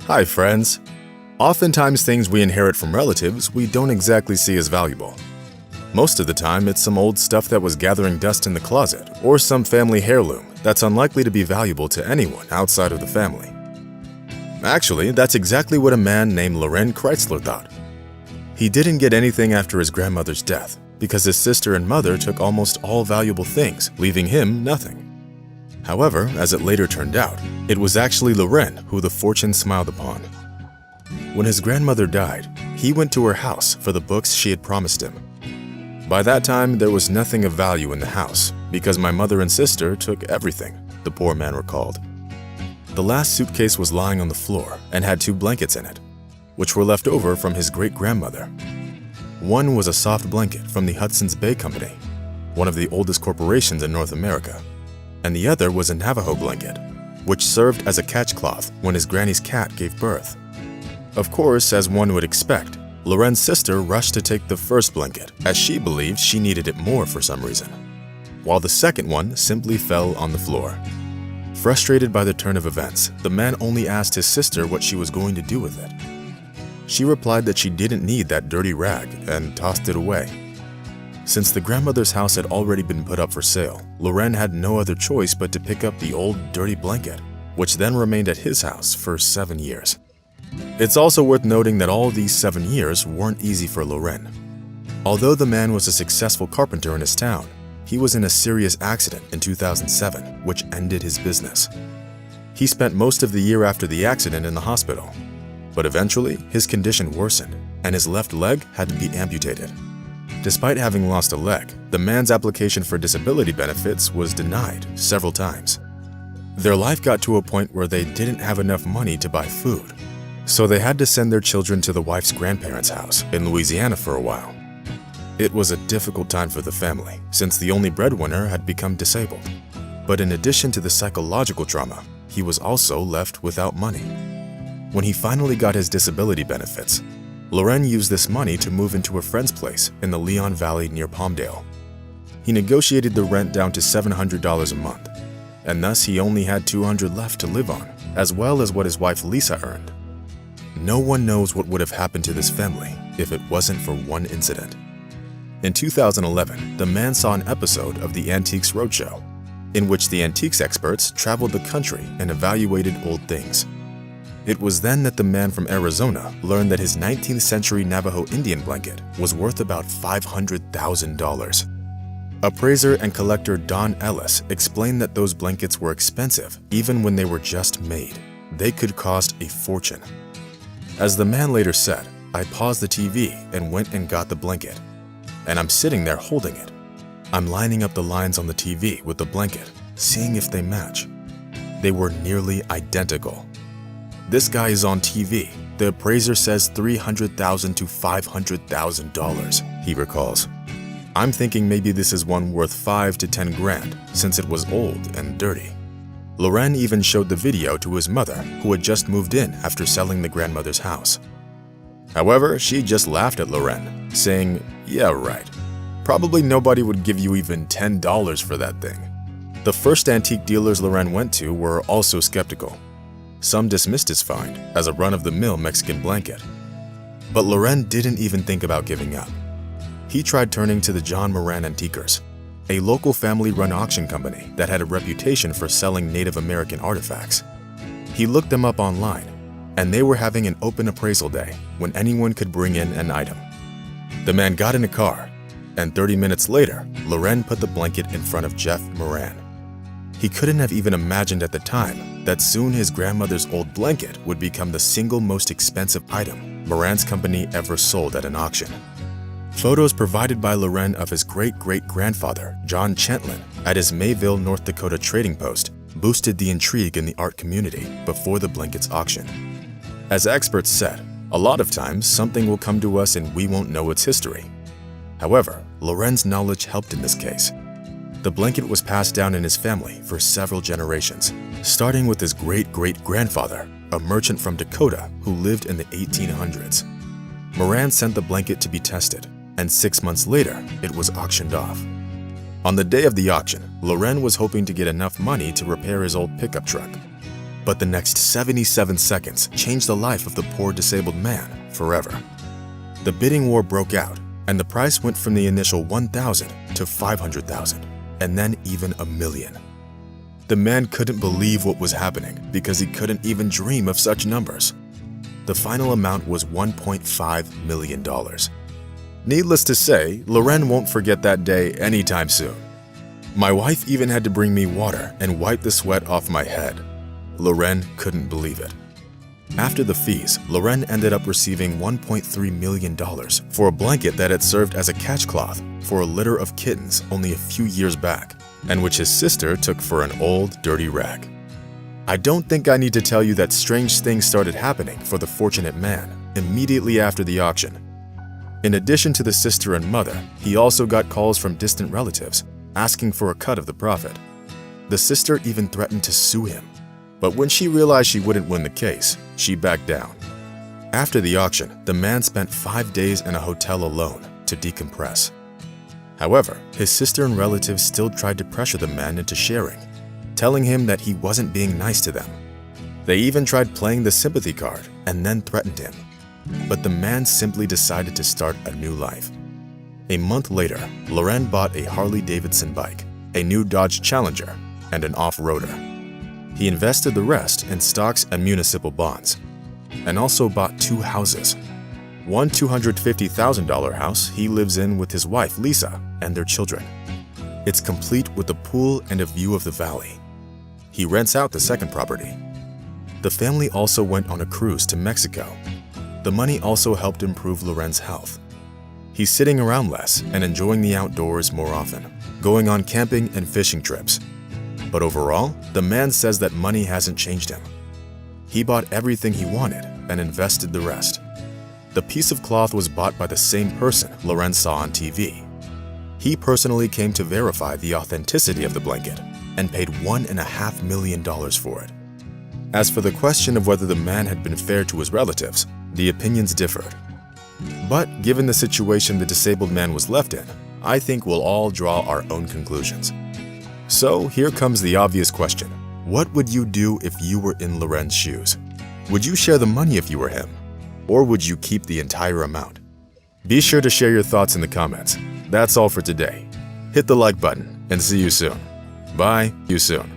Hi friends! Oftentimes things we inherit from relatives we don't exactly see as valuable. Most of the time it's some old stuff that was gathering dust in the closet or some family heirloom that's unlikely to be valuable to anyone outside of the family. Actually, that's exactly what a man named Loren Krytzer thought. He didn't get anything after his grandmother's death because his sister and mother took almost all valuable things, leaving him nothing. However, as it later turned out, it was actually Loren who the fortune smiled upon. When his grandmother died, he went to her house for the books she had promised him. By that time, there was nothing of value in the house because my mother and sister took everything, the poor man recalled. The last suitcase was lying on the floor and had 2 blankets in it, which were left over from his great-grandmother. One was a soft blanket from the Hudson's Bay Company, one of the oldest corporations in North America, and the other was a Navajo blanket, which served as a catchcloth when his granny's cat gave birth. Of course, as one would expect, Loren's sister rushed to take the first blanket as she believed she needed it more for some reason, while the second one simply fell on the floor. Frustrated by the turn of events, the man only asked his sister what she was going to do with it. She replied that she didn't need that dirty rag and tossed it away. Since the grandmother's house had already been put up for sale, Loren had no other choice but to pick up the old, dirty blanket, which then remained at his house for 7 years. It's also worth noting that all these 7 years weren't easy for Loren. Although the man was a successful carpenter in his town, he was in a serious accident in 2007, which ended his business. He spent most of the year after the accident in the hospital, but eventually his condition worsened and his left leg had to be amputated. Despite having lost a leg, the man's application for disability benefits was denied several times. Their life got to a point where they didn't have enough money to buy food, so they had to send their children to the wife's grandparents' house in Louisiana for a while. It was a difficult time for the family since the only breadwinner had become disabled. But in addition to the psychological trauma, he was also left without money. When he finally got his disability benefits, Loren used this money to move into a friend's place in the Leon Valley near Palmdale. He negotiated the rent down to $700 a month, and thus he only had $200 left to live on, as well as what his wife Lisa earned. No one knows what would have happened to this family if it wasn't for one incident. In 2011, the man saw an episode of the Antiques Roadshow, in which the antiques experts traveled the country and evaluated old things. It was then that the man from Arizona learned that his 19th century Navajo Indian blanket was worth about $500,000. Appraiser and collector Don Ellis explained that those blankets were expensive even when they were just made. They could cost a fortune. As the man later said, "I paused the TV and went and got the blanket, and I'm sitting there holding it. I'm lining up the lines on the TV with the blanket, seeing if they match. They were nearly identical. This guy is on TV. The appraiser says $300,000 to $500,000, he recalls. I'm thinking maybe this is one worth $5 to $10 grand since it was old and dirty." Loren even showed the video to his mother, who had just moved in after selling the grandmother's house. However, she just laughed at Loren, saying, "Yeah, right. Probably nobody would give you even $10 for that thing." The first antique dealers Loren went to were also skeptical. Some dismissed his find as a run-of-the-mill Mexican blanket. But Loren didn't even think about giving up. He tried turning to the John Moran Antiquers, a local family-run auction company that had a reputation for selling Native American artifacts. He looked them up online, and they were having an open appraisal day when anyone could bring in an item. The man got in a car, and 30 minutes later, Loren put the blanket in front of Jeff Moran. He couldn't have even imagined at the time that soon his grandmother's old blanket would become the single most expensive item Moran's company ever sold at an auction. Photos provided by Loren of his great-great-grandfather, John Chentlin, at his Mayville, North Dakota trading post boosted the intrigue in the art community before the blanket's auction. As experts said, a lot of times something will come to us and we won't know its history. However, Loren's knowledge helped in this case. The blanket was passed down in his family for several generations, starting with his great-great-grandfather, a merchant from Dakota who lived in the 1800s. Moran sent the blanket to be tested, and 6 months later, it was auctioned off. On the day of the auction, Loren was hoping to get enough money to repair his old pickup truck. But the next 77 seconds changed the life of the poor disabled man forever. The bidding war broke out, and the price went from the initial $1,000 to $500,000, and then even $1 million. The man couldn't believe what was happening because he couldn't even dream of such numbers. The final amount was $1.5 million. Needless to say, Loren won't forget that day anytime soon. My wife even had to bring me water and wipe the sweat off my head. Loren couldn't believe it. After the fees, Loren ended up receiving $1.3 million for a blanket that had served as a catch cloth for a litter of kittens only a few years back, and which his sister took for an old, dirty rag. I don't think I need to tell you that strange things started happening for the fortunate man immediately after the auction. In addition to the sister and mother, he also got calls from distant relatives asking for a cut of the profit. The sister even threatened to sue him, but when she realized she wouldn't win the case, she backed down. After the auction, the man spent 5 days in a hotel alone to decompress. However, his sister and relatives still tried to pressure the man into sharing, telling him that he wasn't being nice to them. They even tried playing the sympathy card and then threatened him. But the man simply decided to start a new life. A month later, Loren bought a Harley-Davidson bike, a new Dodge Challenger, and an off-roader. He invested the rest in stocks and municipal bonds, and also bought 2 houses. One $250,000 house he lives in with his wife Lisa and their children. It's complete with a pool and a view of the valley. He rents out the second property. The family also went on a cruise to Mexico. The money also helped improve Loren's health. He's sitting around less and enjoying the outdoors more often, going on camping and fishing trips. But overall, the man says that money hasn't changed him. He bought everything he wanted and invested the rest. The piece of cloth was bought by the same person Loren saw on TV. He personally came to verify the authenticity of the blanket and paid $1.5 million for it. As for the question of whether the man had been fair to his relatives, the opinions differed. But given the situation the disabled man was left in, I think we'll all draw our own conclusions. So here comes the obvious question. What would you do if you were in Loren's shoes? Would you share the money if you were him? Or would you keep the entire amount? Be sure to share your thoughts in the comments. That's all for today. Hit the like button and see you soon. Bye, you soon.